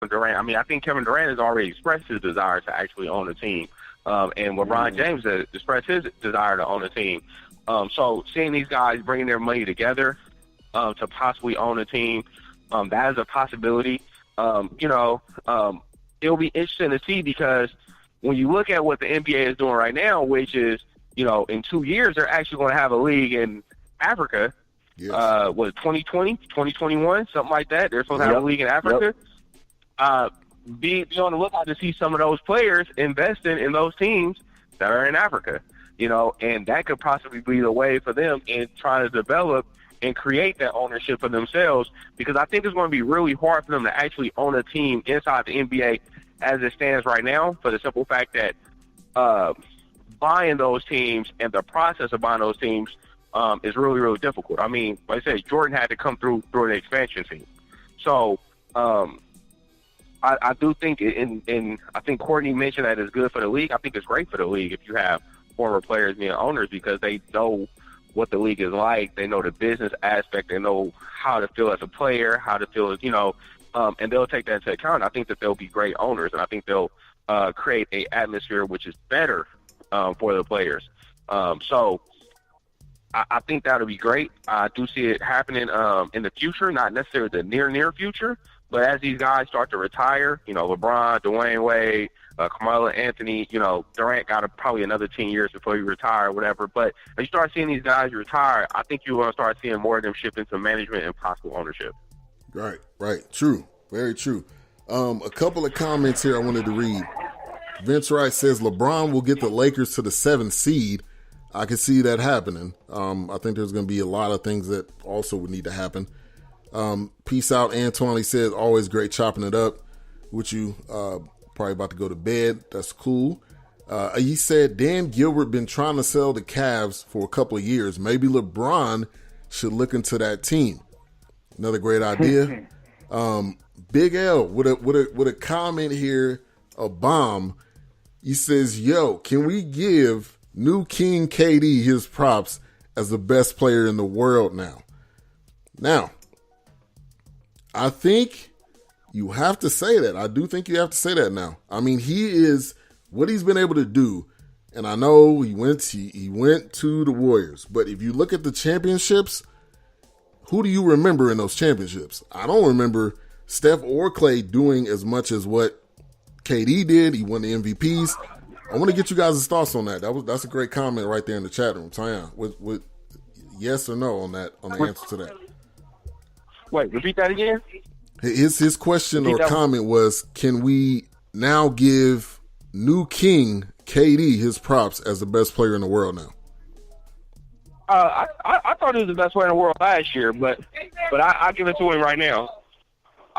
Durant. I mean, I think Kevin Durant has already expressed his desire to actually own a team. And LeBron James has expressed his desire to own a team. So seeing these guys bringing their money together to possibly own a team, that is a possibility. It'll be interesting to see because when you look at what the NBA is doing right now, which is, in 2 years, they're actually going to have a league in Africa. Yes. 2020, 2021, something like that. They're supposed to have a league in Africa. Be on the lookout to see some of those players investing in those teams that are in Africa, and that could possibly be the way for them in trying to develop and create that ownership for themselves, because I think it's going to be really hard for them to actually own a team inside the NBA as it stands right now, for the simple fact that buying those teams and the process of buying those teams is really, really difficult. I mean, like I said, Jordan had to come through an expansion team. So I do think, and I think Courtney mentioned that it's good for the league. I think it's great for the league if you have former players being owners, because they know what the league is like. They know the business aspect. They know how to feel as a player, how to feel as, and they'll take that into account. I think that they'll be great owners, and I think they'll create a atmosphere which is better for the players. So I think that'll be great. I do see it happening in the future, not necessarily the near future, but as these guys start to retire, LeBron, Dwayne Wade, Carmelo Anthony, Durant got probably another 10 years before he retire or whatever. But as you start seeing these guys retire, I think you're going to start seeing more of them shift into management and possible ownership. Right. True. Very true. A couple of comments here I wanted to read. Vince Wright says LeBron will get the Lakers to the 7th seed. I can see that happening. I think there's going to be a lot of things that also would need to happen. Peace out, Antoine. He says, always great chopping it up with you. Probably about to go to bed. That's cool. He said, Dan Gilbert been trying to sell the Cavs for a couple of years. Maybe LeBron should look into that team. Another great idea. Big L with a comment here, a bomb. He says, yo, can we give new King KD his props as the best player in the world now? Now, I think you have to say that. I do think you have to say that now. I mean, he is what he's been able to do. And I know he went to the Warriors. But if you look at the championships, who do you remember in those championships? I don't remember Steph or Clay doing as much as what KD did. He won the MVPs. I want to get you guys' thoughts on that. That's a great comment right there in the chat room. Tyan, with yes or no on that, on the answer to that. Wait, repeat that again? His question or comment was, can we now give new King KD his props as the best player in the world now? I thought he was the best player in the world last year, but I give it to him right now.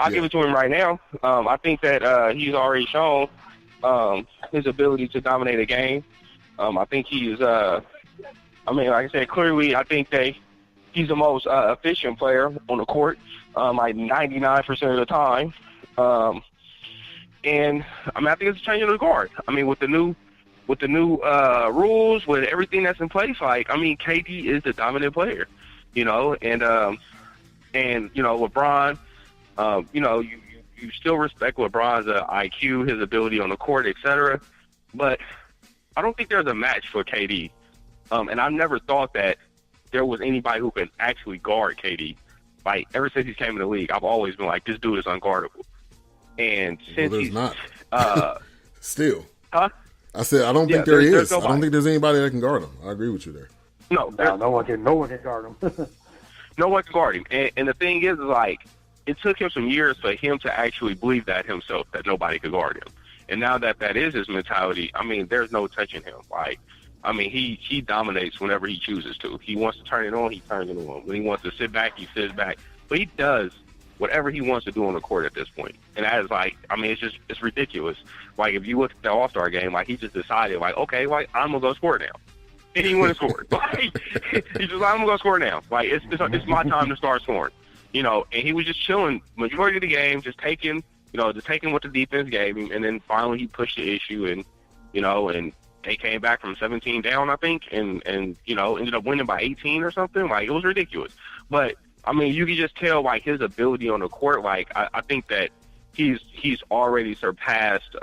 Give it to him right now. I think that he's already shown his ability to dominate a game. I think he's, like I said, clearly, I think he's the most efficient player on the court, like 99% of the time. And I think it's a change of the guard. With the new rules, with everything that's in place, KD is the dominant player, and LeBron, you still respect LeBron's IQ, his ability on the court, etc. But I don't think there's a match for KD. And I've never thought that there was anybody who could actually guard KD. Like, ever since he came in the league, I've always been like, this dude is unguardable. And since he's not. Still. Huh? I said, I don't think there is. I don't think there's anybody that can guard him. I agree with you there. No one can guard him. No one can guard him. And the thing is, like, it took him some years for him to actually believe that himself, that nobody could guard him. And now that is his mentality, there's no touching him. Like, he dominates whenever he chooses to. He wants to turn it on, he turns it on. When he wants to sit back, he sits back. But he does whatever he wants to do on the court at this point. And that is it's ridiculous. Like, if you look at the All-Star game, he just decided, okay, I'm going to go score now. And he went and scored. He's just I'm going to go score now. It's my time to start scoring. And he was just chilling majority of the game, just taking what the defense gave him. And then finally he pushed the issue and they came back from 17 down, I think, and ended up winning by 18 or something. It was ridiculous. But, you can just tell, his ability on the court. I think that he's already surpassed.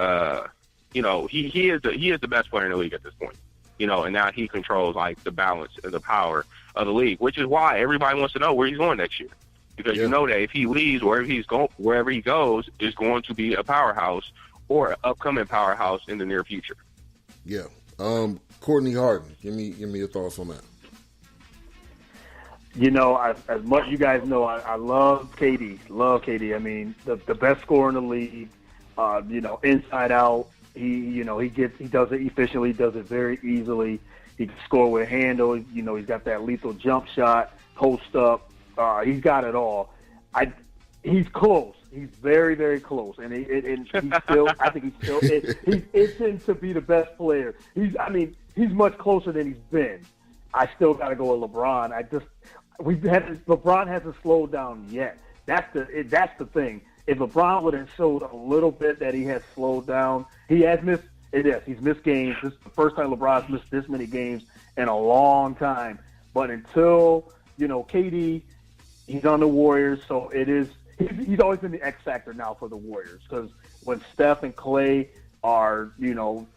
He is the best player in the league at this point. And now he controls like the balance and the power of the league, which is why everybody wants to know where he's going next year. Because you know that if he leaves wherever he goes is going to be a powerhouse or an upcoming powerhouse in the near future. Yeah. Courtney Harden, give me your thoughts on that. As much you guys know, I love KD. Love KD. I mean, the best scorer in the league. Inside out. He does it efficiently. Does it very easily. He can score with handle. He's got that lethal jump shot, post up. He's got it all. He's close. He's very, very close, and he's still. I think he's still. He's itching to be the best player. He's much closer than he's been. I still got to go with LeBron. LeBron hasn't slowed down yet. That's the thing. If LeBron would have showed a little bit that he has slowed down, he has missed. He's missed games. This is the first time LeBron's missed this many games in a long time. But until KD, he's on the Warriors, so it is. He's always been the X factor now for the Warriors, because when Steph and Clay are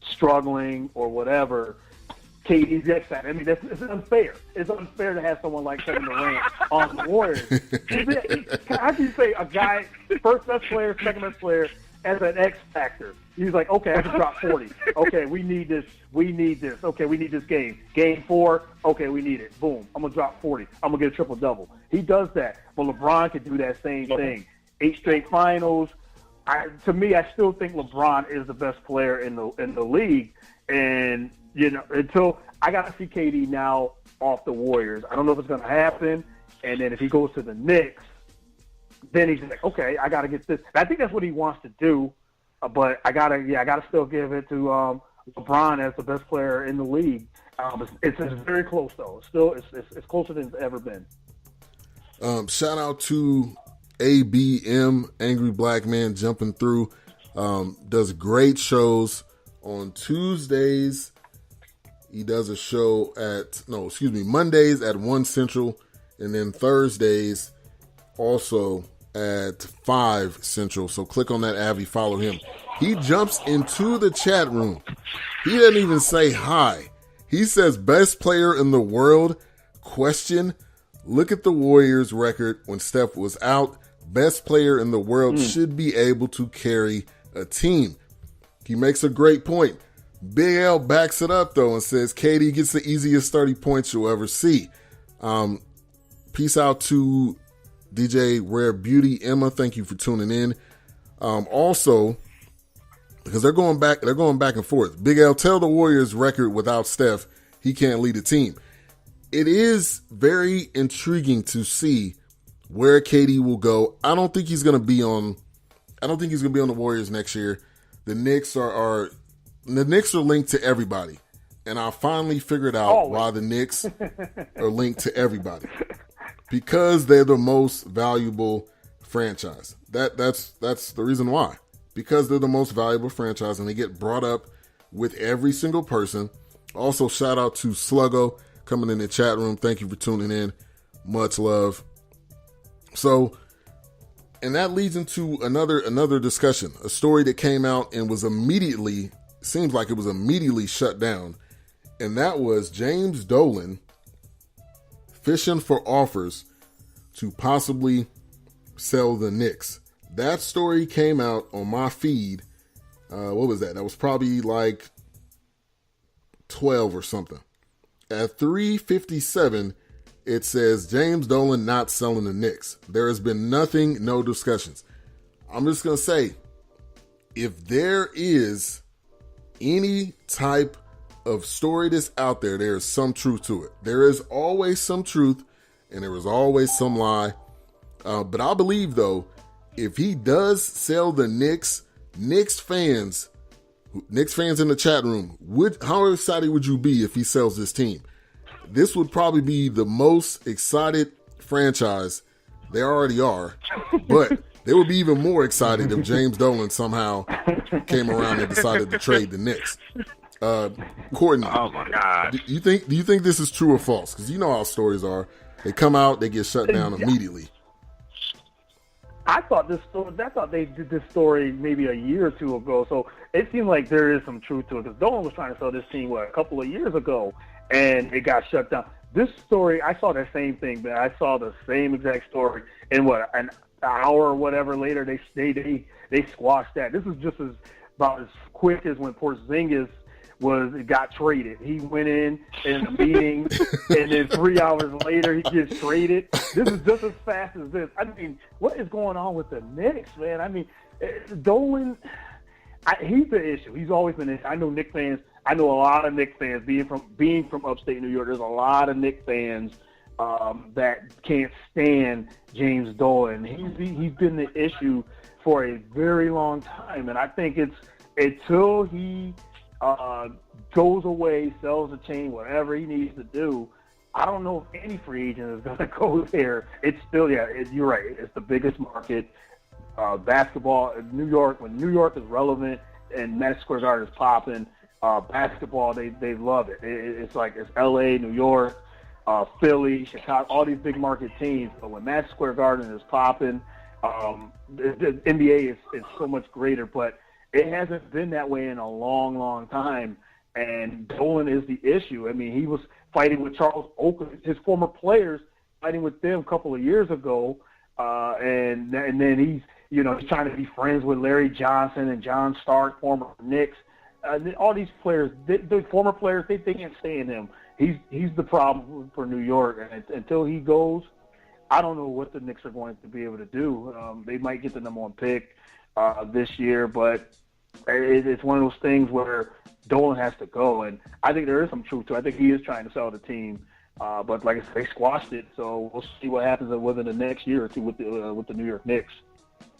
struggling or whatever, KD's the X factor. I mean, it's unfair. It's unfair to have someone like Kevin Durant on the Warriors. How can you say a guy, first best player, second best player, as an X factor? He's like, okay, I can drop 40. Okay, we need this. Okay, we need this game. Game 4, okay, we need it. Boom, I'm going to drop 40. I'm going to get a triple-double. He does that. But LeBron can do that same thing. 8 straight finals. To me, I still think LeBron is the best player in the league. And, until I got to see KD now off the Warriors. I don't know if it's going to happen. And then if he goes to the Knicks, then he's like, okay, I got to get this. And I think that's what he wants to do. But I gotta still give it to LeBron as the best player in the league. It's very close though. It's closer than it's ever been. Shout out to ABM, Angry Black Man, jumping through. Does great shows on Tuesdays. He does a show Mondays at 1 Central, and then Thursdays also at 5 Central. So click on that Avi, follow him. He jumps into the chat room. He doesn't even say hi. He says best player in the world, question. Look at the Warriors record when Steph was out. Best player in the world should be able to carry a team. He makes a great point. Big L backs it up though and says KD gets the easiest 30 points you'll ever see. Peace out to DJ Rare Beauty. Emma, thank you for tuning in. Also, because they're going back and forth. Big L, tell the Warriors record without Steph, he can't lead a team. It is very intriguing to see where KD will go. I don't think he's going to be on the Warriors next year. The Knicks are linked to everybody. And I finally figured out why the Knicks are linked to everybody. Because they're the most valuable franchise. That's the reason why. Because they're the most valuable franchise and they get brought up with every single person. Also, shout out to Sluggo coming in the chat room. Thank you for tuning in. Much love. So, and that leads into another discussion. A story that came out and seems like it was immediately shut down. And that was James Dolan fishing for offers to possibly sell the Knicks. That story came out on my feed. What was that? That was probably like 12 or something. At 3:57, it says James Dolan not selling the Knicks. There has been nothing, no discussions. I'm just going to say, if there is any type of story that's out there, there is some truth to it. There is always some truth and there is always some lie. But I believe, though, if he does sell the Knicks fans in the chat room, how excited would you be if he sells this team? This would probably be the most excited franchise. They already are, but they would be even more excited if James Dolan somehow came around and decided to trade the Knicks. Courtney, oh my God, do you think this is true or false? Because you know how stories are. They come out, they get shut down immediately. I thought they did this story maybe a year or two ago. So it seemed like there is some truth to it, because Dolan was trying to sell this team a couple of years ago, and it got shut down. This story, I saw that same thing, but I saw the same exact story, and an hour or whatever later, they squashed that. This is just about as quick as when Porzingis got traded. He went in a meeting, and then 3 hours later he gets traded. This is just as fast as this. I mean, what is going on with the Knicks, man? I mean, Dolan, he's the issue. He's always been an issue. I know Knicks fans. I know a lot of Knicks fans. Being from upstate New York, there's a lot of Knicks fans that can't stand James Dolan. He's been the issue for a very long time, and I think it's until he goes away, sells the team, whatever he needs to do. I don't know if any free agent is going to go there. It's still, you're right. It's the biggest market. Basketball, New York, when New York is relevant and Madison Square Garden is popping, basketball, they love it. It's like it's L.A., New York, Philly, Chicago, all these big market teams. But when Madison Square Garden is popping, the NBA is so much greater. But it hasn't been that way in a long, long time, and Dolan is the issue. I mean, he was fighting with Charles Oakley, his former players, fighting with them a couple of years ago, and then he's trying to be friends with Larry Johnson and John Stark, former Knicks. All these players, the former players, they can't stand him. He's the problem for New York, and until he goes, I don't know what the Knicks are going to be able to do. They might get the number one pick this year, but it's one of those things where Dolan has to go, and I think there is some truth to it. I think he is trying to sell the team, but like I said, they squashed it, so we'll see what happens within the next year or two with the New York Knicks.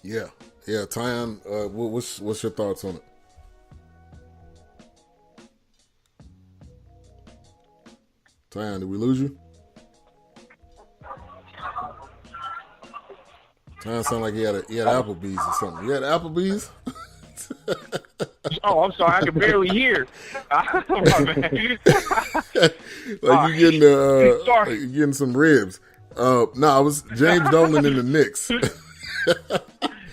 Yeah. Tyjun, what's your thoughts on it? Tyjun, did we lose you? Tyjun sounded like he had Applebee's or something. You had Applebee's? Oh, I'm sorry. I can barely hear. Like you getting some ribs. No, I was James Dolan in the Knicks.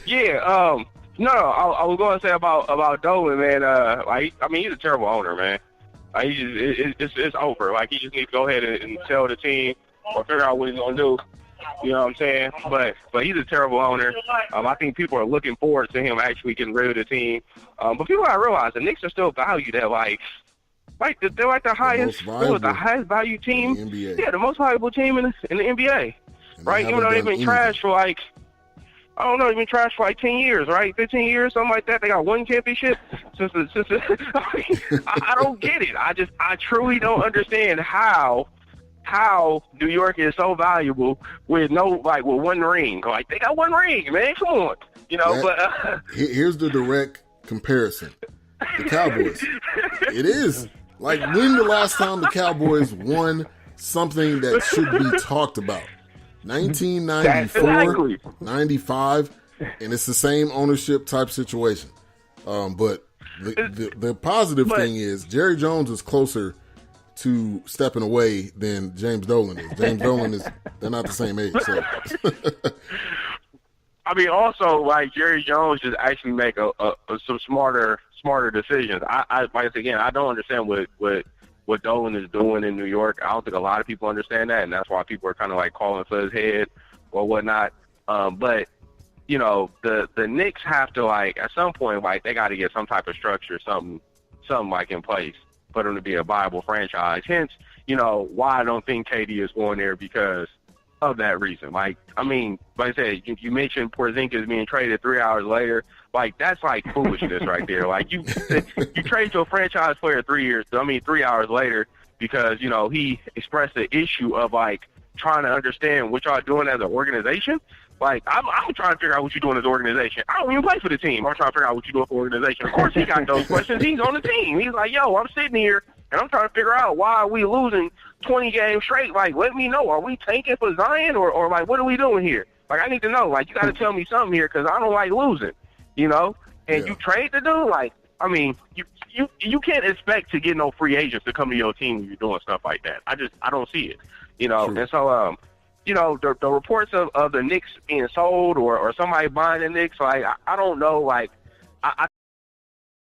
Yeah. No. I was going to say about Dolan, man. He's a terrible owner, man. It's over. Like, he just needs to go ahead and sell the team or figure out what he's gonna do. You know what I'm saying? But he's a terrible owner. I think people are looking forward to him actually getting rid of the team. But people gotta realize the Knicks are still valued at they're like the highest value team. In the NBA. Yeah, the most valuable team in the NBA. Right? Even though they've been trashed for they've been trashed for 10 years, right? 15 years, something like that. They got one championship since I don't get it. I truly don't understand how New York is so valuable with with one ring. Like, they got one ring, man. Come on. Here's the direct comparison. The Cowboys. It is. Like, when the last time the Cowboys won something that should be talked about? 1994, 95, and it's the same ownership type situation. But the positive thing is Jerry Jones is closer to stepping away than James Dolan is. James Dolan they're not the same age. So. I mean, also, like, Jerry Jones just actually make some smarter decisions. I don't understand what Dolan is doing in New York. I don't think a lot of people understand that, and that's why people are kind of like calling for his head or whatnot. But the Knicks have to, like, at some point, like, they got to get some type of structure, something like in place for them to be a viable franchise. Hence, why I don't think KD is going there, because of that reason. Like, I mean, like I said, you mentioned Porzingis being traded 3 hours later. Like, that's like foolishness right there. Like, you trade to a franchise player 3 hours later because, he expressed the issue of, like, trying to understand what y'all doing as an organization. Like, I'm trying to figure out what you're doing as an organization. I don't even play for the team. I'm trying to figure out what you're doing for the organization. Of course he got those questions. He's on the team. He's like, yo, I'm sitting here, and I'm trying to figure out why are we losing 20 games straight. Like, let me know. Are we tanking for Zion, or like, what are we doing here? Like, I need to know. Like, you got to tell me something here, because I don't like losing, And you trade the dude? Like, I mean, you can't expect to get no free agents to come to your team when you're doing stuff like that. I don't see it, True. And so, the reports of the Knicks being sold or somebody buying the Knicks, like, I don't know, like, I